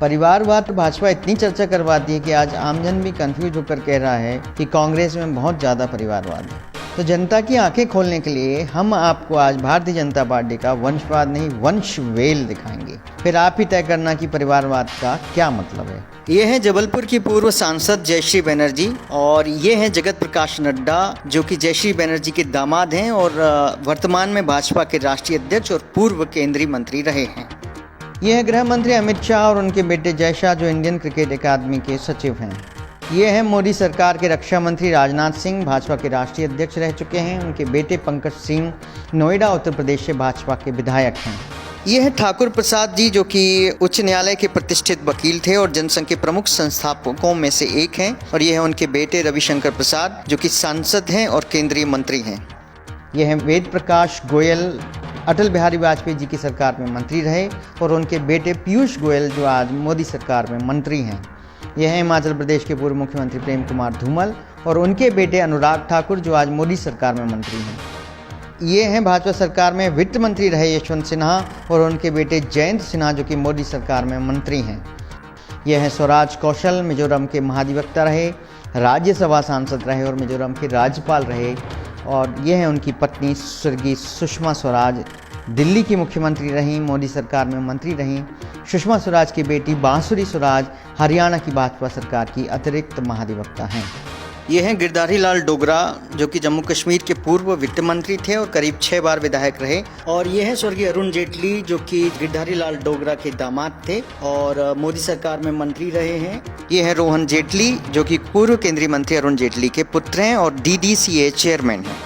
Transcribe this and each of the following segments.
परिवारवाद पर भाजपा इतनी चर्चा करवाती है कि आज आमजन भी कंफ्यूज होकर कह रहा है कि कांग्रेस में बहुत ज़्यादा परिवारवाद है। तो जनता की आंखें खोलने के लिए हम आपको आज भारतीय जनता पार्टी का वंशवाद नहीं वंशवेल दिखाएंगे। फिर आप ही तय करना कि परिवारवाद का क्या मतलब है। ये है जबलपुर की पूर्व सांसद जयश्री बनर्जी और ये है जगत प्रकाश नड्डा जो कि जयश्री बनर्जी के दामाद हैं और वर्तमान में भाजपा के राष्ट्रीय अध्यक्ष और पूर्व केंद्रीय मंत्री रहे हैं। ये है गृह मंत्री अमित शाह और उनके बेटे जय शाह जो इंडियन क्रिकेट अकादमी के सचिव हैं। ये है मोदी सरकार के रक्षा मंत्री राजनाथ सिंह, भाजपा के राष्ट्रीय अध्यक्ष रह चुके हैं। उनके बेटे पंकज सिंह नोएडा उत्तर प्रदेश से भाजपा के विधायक हैं। ये है ठाकुर प्रसाद जी जो कि उच्च न्यायालय के प्रतिष्ठित वकील थे और जनसंघ के प्रमुख संस्थापकों में से एक हैं। और ये है उनके बेटे रविशंकर प्रसाद जो कि सांसद हैं और केंद्रीय मंत्री हैं। यह है वेद प्रकाश गोयल, अटल बिहारी वाजपेयी जी की सरकार में मंत्री रहे और उनके बेटे पीयूष गोयल जो आज मोदी सरकार में मंत्री हैं। यह है हिमाचल प्रदेश के पूर्व मुख्यमंत्री प्रेम कुमार धूमल और उनके बेटे अनुराग ठाकुर जो आज मोदी सरकार में मंत्री हैं। ये हैं भाजपा सरकार में वित्त मंत्री रहे यशवंत सिन्हा और उनके बेटे जयंत सिन्हा जो कि मोदी सरकार में मंत्री हैं। यह है स्वराज कौशल, मिजोरम के महाधिवक्ता रहे, राज्यसभा सांसद रहे और मिजोरम के राज्यपाल रहे। और यह है उनकी पत्नी स्वर्गीय सुषमा स्वराज, दिल्ली की मुख्यमंत्री रहीं, मोदी सरकार में मंत्री रहीं। सुषमा स्वराज की बेटी बांसुरी स्वराज हरियाणा की भाजपा सरकार की अतिरिक्त महाधिवक्ता हैं। ये हैं गिरधारी लाल डोगरा जो कि जम्मू कश्मीर के पूर्व वित्त मंत्री थे और करीब 6 बार विधायक रहे। और ये है स्वर्गीय अरुण जेटली जो कि गिरधारी लाल डोगरा के दामाद थे और मोदी सरकार में मंत्री रहे हैं। ये है रोहन जेटली जो कि पूर्व केंद्रीय मंत्री अरुण जेटली के पुत्र हैं और DDCA चेयरमैन हैं।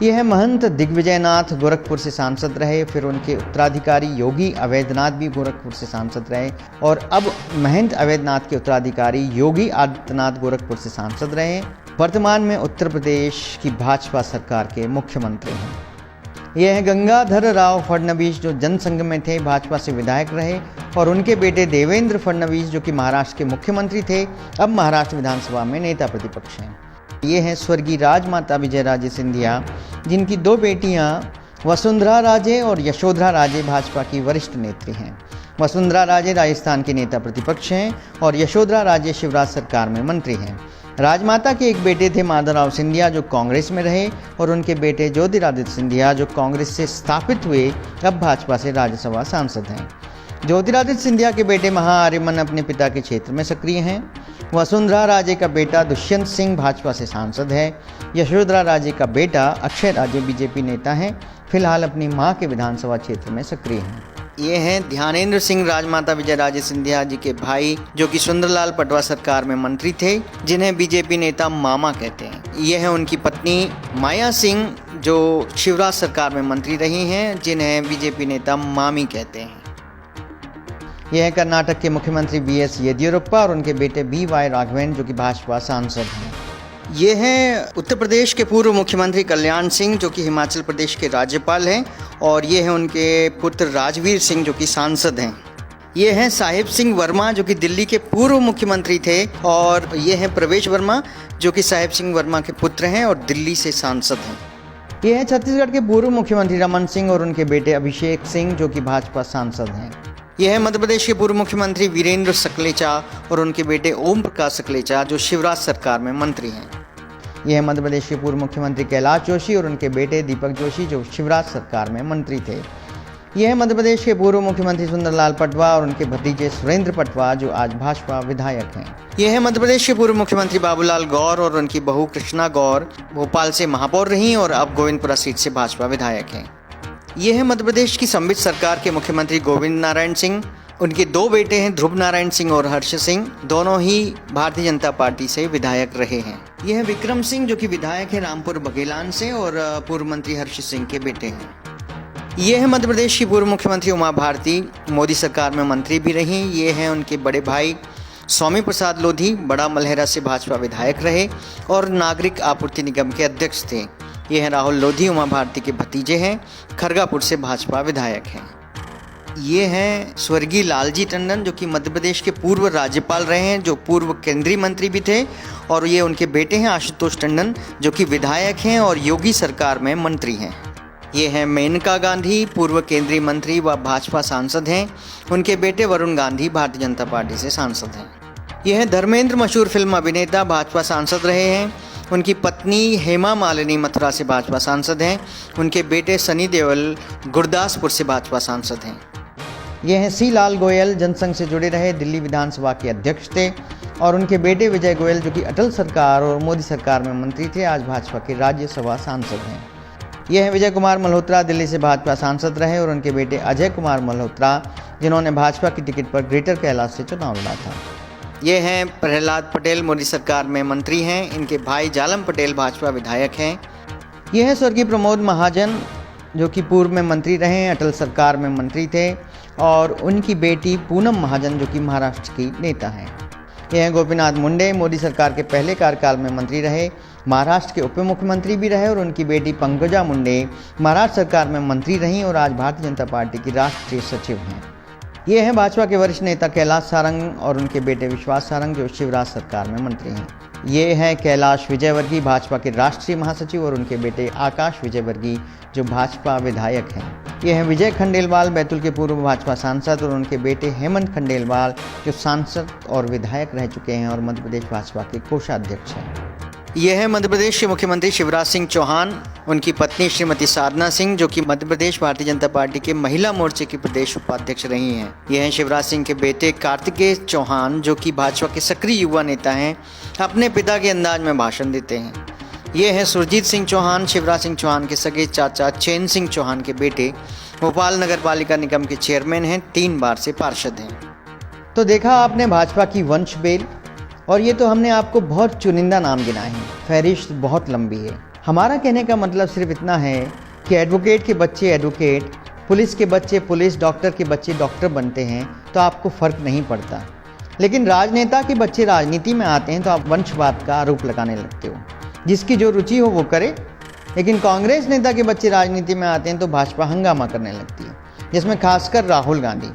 ये है महंत दिग्विजयनाथ, गोरखपुर से सांसद रहे, फिर उनके उत्तराधिकारी योगी अवैधनाथ भी गोरखपुर से सांसद रहे और अब महंत अवैधनाथ के उत्तराधिकारी योगी आदित्यनाथ गोरखपुर से सांसद रहे। वर्तमान में उत्तर प्रदेश की भाजपा सरकार के मुख्यमंत्री हैं। यह है गंगाधर राव फडणवीस जो जनसंघ में थे, भाजपा से विधायक रहे और उनके बेटे देवेंद्र फडणवीस जो कि महाराष्ट्र के मुख्यमंत्री थे, अब महाराष्ट्र विधानसभा में नेता प्रतिपक्ष हैं। ये हैं स्वर्गीय राजमाता विजयराजे सिंधिया जिनकी 2 बेटियां वसुंधरा राजे और यशोधरा राजे भाजपा की वरिष्ठ नेत्री हैं। वसुंधरा राजे राजस्थान के नेता प्रतिपक्ष हैं और यशोधरा राजे शिवराज सरकार में मंत्री हैं। राजमाता के एक बेटे थे माधवराव सिंधिया जो कांग्रेस में रहे और उनके बेटे ज्योतिरादित्य सिंधिया जो कांग्रेस से स्थापित हुए अब भाजपा से राज्यसभा सांसद हैं। ज्योतिरादित्य सिंधिया के बेटे महाआर्यमन अपने पिता के क्षेत्र में सक्रिय हैं। वसुंधरा राजे का बेटा दुष्यंत सिंह भाजपा से सांसद है। यशोधरा राजे का बेटा अक्षय राजे बीजेपी नेता हैं, फिलहाल अपनी मां के विधानसभा क्षेत्र में सक्रिय हैं। ये हैं ध्यानेंद्र सिंह राजमाता विजयराजे सिंधिया जी के भाई जो कि सुंदरलाल पटवा सरकार में मंत्री थे, जिन्हें बीजेपी नेता मामा कहते हैं। यह है उनकी पत्नी माया सिंह जो शिवराज सरकार में मंत्री रही हैं, जिन्हें बीजेपी नेता मामी कहते हैं। यह है कर्नाटक के मुख्यमंत्री BS येदियुरप्पा और उनके बेटे BY राघवेंद्र जो कि भाजपा सांसद हैं। ये है उत्तर प्रदेश के पूर्व मुख्यमंत्री कल्याण सिंह जो कि हिमाचल प्रदेश के राज्यपाल हैं और ये है उनके पुत्र राजवीर सिंह जो कि सांसद हैं। ये हैं साहिब सिंह वर्मा जो कि दिल्ली के पूर्व मुख्यमंत्री थे और ये हैं प्रवेश वर्मा जो कि साहिब सिंह वर्मा के पुत्र हैं और दिल्ली से सांसद हैं। ये है छत्तीसगढ़ के पूर्व मुख्यमंत्री रमन सिंह और उनके बेटे अभिषेक सिंह जो कि भाजपा सांसद हैं। यह है मध्य प्रदेश के पूर्व मुख्यमंत्री वीरेंद्र सकलेचा और उनके बेटे ओम प्रकाश सकलेचा जो शिवराज सरकार में मंत्री हैं। यह है मध्य प्रदेश के पूर्व मुख्यमंत्री कैलाश जोशी और उनके बेटे दीपक जोशी जो शिवराज सरकार में मंत्री थे। यह है मध्य प्रदेश के पूर्व मुख्यमंत्री सुंदरलाल पटवा और उनके भतीजे सुरेंद्र पटवा जो आज भाजपा विधायक हैं। यह है मध्य प्रदेश के पूर्व मुख्यमंत्री बाबूलाल गौर और उनकी बहू कृष्णा गौर भोपाल से महापौर रहीं और अब गोविंदपुरा सीट से भाजपा विधायक हैं। यह है मध्य प्रदेश की सम्मिश्र सरकार के मुख्यमंत्री गोविंद नारायण सिंह, उनके 2 बेटे हैं ध्रुव नारायण सिंह और हर्ष सिंह, दोनों ही भारतीय जनता पार्टी से विधायक रहे हैं। यह है विक्रम सिंह जो कि विधायक है रामपुर बघेलान से और पूर्व मंत्री हर्ष सिंह के बेटे हैं। यह है मध्य प्रदेश की पूर्व मुख्यमंत्री उमा भारती, मोदी सरकार में मंत्री भी रहीं। ये हैं उनके बड़े भाई स्वामी प्रसाद लोधी, बड़ा मलहरा से भाजपा विधायक रहे और नागरिक आपूर्ति निगम के अध्यक्ष थे। ये हैं राहुल लोधी, उमा भारती के भतीजे हैं, खरगापुर से भाजपा विधायक हैं। ये हैं स्वर्गीय लालजी टंडन जो कि मध्य प्रदेश के पूर्व राज्यपाल रहे हैं, जो पूर्व केंद्रीय मंत्री भी थे और ये उनके बेटे हैं आशुतोष टंडन जो कि विधायक हैं और योगी सरकार में मंत्री हैं। ये हैं मेनका गांधी, पूर्व केंद्रीय मंत्री व भाजपा सांसद हैं। उनके बेटे वरुण गांधी भारतीय जनता पार्टी से सांसद हैं। ये हैं धर्मेंद्र, मशहूर फिल्म अभिनेता, भाजपा सांसद रहे हैं। उनकी पत्नी हेमा मालिनी मथुरा से भाजपा सांसद हैं। उनके बेटे सनी देओल गुरदासपुर से भाजपा सांसद हैं। ये हैं सी लाल गोयल, जनसंघ से जुड़े रहे, दिल्ली विधानसभा के अध्यक्ष थे। और उनके बेटे विजय गोयल, जो कि अटल सरकार और मोदी सरकार में मंत्री थे, आज भाजपा के राज्यसभा सांसद हैं। ये हैं विजय कुमार मल्होत्रा, दिल्ली से भाजपा सांसद रहे, और उनके बेटे अजय कुमार मल्होत्रा, जिन्होंने भाजपा की टिकट पर ग्रेटर कैलाश से चुनाव लड़ा था। ये हैं प्रहलाद पटेल, मोदी सरकार में मंत्री हैं। इनके भाई जालम पटेल भाजपा विधायक हैं। ये हैं स्वर्गीय प्रमोद महाजन, जो कि पूर्व में मंत्री रहे, अटल सरकार में मंत्री थे, और उनकी बेटी पूनम महाजन, जो कि महाराष्ट्र की नेता हैं। ये हैं गोपीनाथ मुंडे, मोदी सरकार के पहले कार्यकाल में मंत्री रहे, महाराष्ट्र के उप मुख्यमंत्री भी रहे, और उनकी बेटी पंकजा मुंडे महाराष्ट्र सरकार में मंत्री रहीं और आज भारतीय जनता पार्टी की राष्ट्रीय सचिव हैं। ये हैं भाजपा के वरिष्ठ नेता कैलाश सारंग और उनके बेटे विश्वास सारंग, जो शिवराज सरकार में मंत्री हैं। ये हैं कैलाश विजयवर्गीय, भाजपा के राष्ट्रीय महासचिव, और उनके बेटे आकाश विजयवर्गीय, जो भाजपा विधायक हैं। ये हैं विजय खंडेलवाल, बैतूल के पूर्व भाजपा सांसद, और उनके बेटे हेमंत खंडेलवाल, जो सांसद और विधायक रह चुके हैं और मध्य प्रदेश भाजपा के कोषाध्यक्ष हैं। ये है मध्य प्रदेश के मुख्यमंत्री शिवराज सिंह चौहान, उनकी पत्नी श्रीमती साधना सिंह, जो कि मध्य प्रदेश भारतीय जनता पार्टी के महिला मोर्चे की प्रदेश उपाध्यक्ष रही हैं। ये हैं शिवराज सिंह के बेटे कार्तिकेय चौहान, जो कि भाजपा के सक्रिय युवा नेता हैं, अपने पिता के अंदाज में भाषण देते हैं। ये है सुरजीत सिंह चौहान, शिवराज सिंह चौहान के सगे चाचा चैन सिंह चौहान के बेटे, भोपाल नगर पालिका निगम के चेयरमैन हैं, 3 बार से पार्षद हैं। तो देखा आपने भाजपा की वंशबेल, और ये तो हमने आपको बहुत चुनिंदा नाम गिनाए हैं, फहरिस्त बहुत लंबी है। हमारा कहने का मतलब सिर्फ इतना है कि एडवोकेट के बच्चे एडवोकेट, पुलिस के बच्चे पुलिस, डॉक्टर के बच्चे डॉक्टर बनते हैं तो आपको फ़र्क नहीं पड़ता, लेकिन राजनेता के बच्चे राजनीति में आते हैं तो आप वंशवाद का आरोप लगाने लगते हो। जिसकी जो रुचि हो वो करे, लेकिन कांग्रेस नेता के बच्चे राजनीति में आते हैं तो भाजपा हंगामा करने लगती है, जिसमें खासकर राहुल गांधी।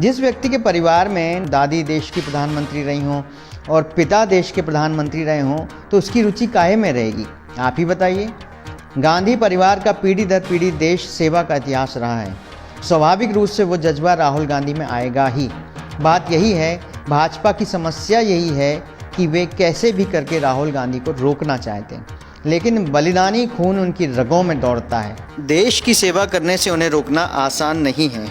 जिस व्यक्ति के परिवार में दादी देश की प्रधानमंत्री रही हों और पिता देश के प्रधानमंत्री रहे हों तो उसकी रुचि काहे में रहेगी, आप ही बताइए। गांधी परिवार का पीढ़ी दर पीढ़ी देश सेवा का इतिहास रहा है, स्वाभाविक रूप से वो जज्बा राहुल गांधी में आएगा ही। बात यही है, भाजपा की समस्या यही है कि वे कैसे भी करके राहुल गांधी को रोकना चाहते हैं, लेकिन बलिदानी खून उनकी रगों में दौड़ता है। देश की सेवा करने से उन्हें रोकना आसान नहीं है।